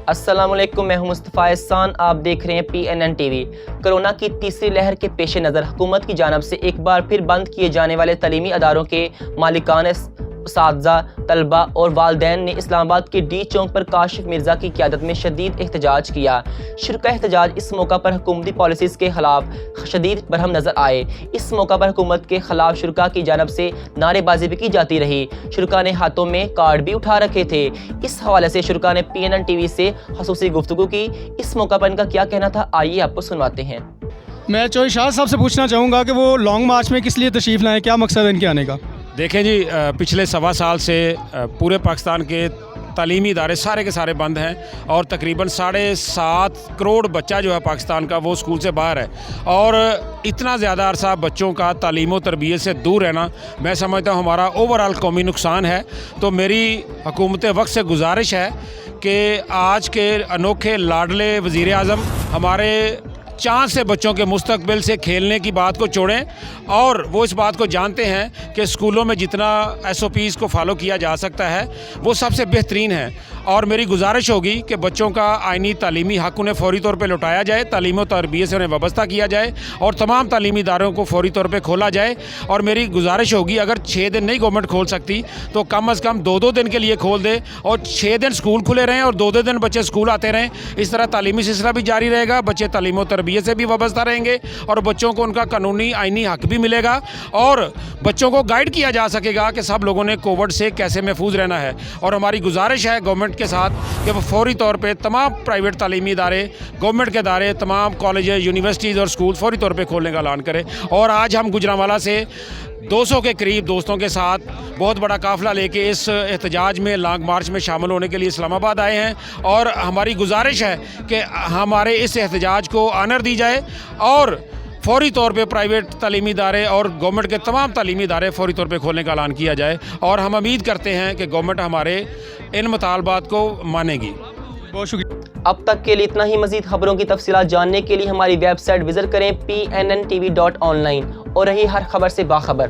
السلام علیکم، میں ہوں مصطفیٰ احسان، آپ دیکھ رہے ہیں PNN ٹی وی۔ کرونا کی تیسری لہر کے پیش نظر حکومت کی جانب سے ایک بار پھر بند کیے جانے والے تعلیمی اداروں کے مالکان، اساتذہ، طلباء اور والدین نے اسلام آباد کے ڈی چوک پر کاشف مرزا کی قیادت میں شدید احتجاج کیا۔ شرکاء احتجاج اس موقع پر حکومتی پالیسیز کے خلاف شدید برہم نظر آئے۔ اس موقع پر حکومت کے خلاف شرکاء کی جانب سے نعرے بازی بھی کی جاتی رہی۔ شرکاء نے ہاتھوں میں کارڈ بھی اٹھا رکھے تھے۔ اس حوالے سے شرکاء نے PNN ٹی وی سے خصوصی گفتگو کی۔ اس موقع پر ان کا کیا کہنا تھا، آئیے آپ کو سنواتے ہیں۔ میں چوہی شاہ صاحب سے پوچھنا چاہوں گا کہ وہ لانگ مارچ میں کس لیے تشریف لائیں، کیا مقصد ہے ان کے آنے کا؟ دیکھیں جی، پچھلے سوا سال سے پورے پاکستان کے تعلیمی ادارے سارے کے سارے بند ہیں اور تقریباً 7.5 کروڑ بچہ جو ہے پاکستان کا وہ اسکول سے باہر ہے، اور اتنا زیادہ عرصہ بچوں کا تعلیم و تربیت سے دور رہنا میں سمجھتا ہوں ہمارا اوورآل قومی نقصان ہے۔ تو میری حکومت وقت سے گزارش ہے کہ آج کے انوکھے لاڈلے وزیر اعظم ہمارے چاند سے بچوں کے مستقبل سے کھیلنے کی بات کو چھوڑیں، اور وہ اس بات کو جانتے ہیں کہ اسکولوں میں جتنا SOPs کو فالو کیا جا سکتا ہے وہ سب سے بہترین ہے۔ اور میری گزارش ہوگی کہ بچوں کا آئینی تعلیمی حق انہیں فوری طور پہ لوٹایا جائے، تعلیم و تربیت سے انہیں وابستہ کیا جائے اور تمام تعلیمی اداروں کو فوری طور پہ کھولا جائے۔ اور میری گزارش ہوگی اگر 6 دن نہیں گورنمنٹ کھول سکتی تو کم از کم 2 دن کے لیے کھول دے، اور 6 دن اسکول کھلے رہیں اور 2 دن بچے اسکول آتے رہیں۔ اس طرح تعلیمی سلسلہ بھی جاری رہے گا، بچے تعلیم و تربیت سے بھی وابستہ رہیں گے اور بچوں کو ان کا قانونی آئینی حق بھی ملے گا، اور بچوں کو گائیڈ کیا جا سکے گا کہ سب لوگوں نے کووڈ سے کیسے محفوظ رہنا ہے۔ اور ہماری گزارش ہے گورنمنٹ کے ساتھ کہ وہ فوری طور پہ تمام پرائیویٹ تعلیمی ادارے، گورنمنٹ کے ادارے، تمام کالجز، یونیورسٹیز اور اسکول فوری طور پہ کھولنے کا اعلان کرے۔ اور آج ہم گجرانوالہ سے 200 کے قریب دوستوں کے ساتھ بہت بڑا قافلہ لے کے اس احتجاج میں لانگ مارچ میں شامل ہونے کے لیے اسلام آباد آئے ہیں، اور ہماری گزارش ہے کہ ہمارے اس احتجاج کو آنر دی جائے اور فوری طور پہ پرائیویٹ تعلیمی ادارے اور گورنمنٹ کے تمام تعلیمی ادارے فوری طور پہ کھولنے کا اعلان کیا جائے، اور ہم امید کرتے ہیں کہ گورنمنٹ ہمارے ان مطالبات کو مانے گی۔ بہت شکریہ۔ اب تک کے لیے اتنا ہی۔ مزید خبروں کی تفصیلات جاننے کے لیے ہماری ویب سائٹ وزٹ کریں PNNTV.online، اور رہی ہر خبر سے باخبر۔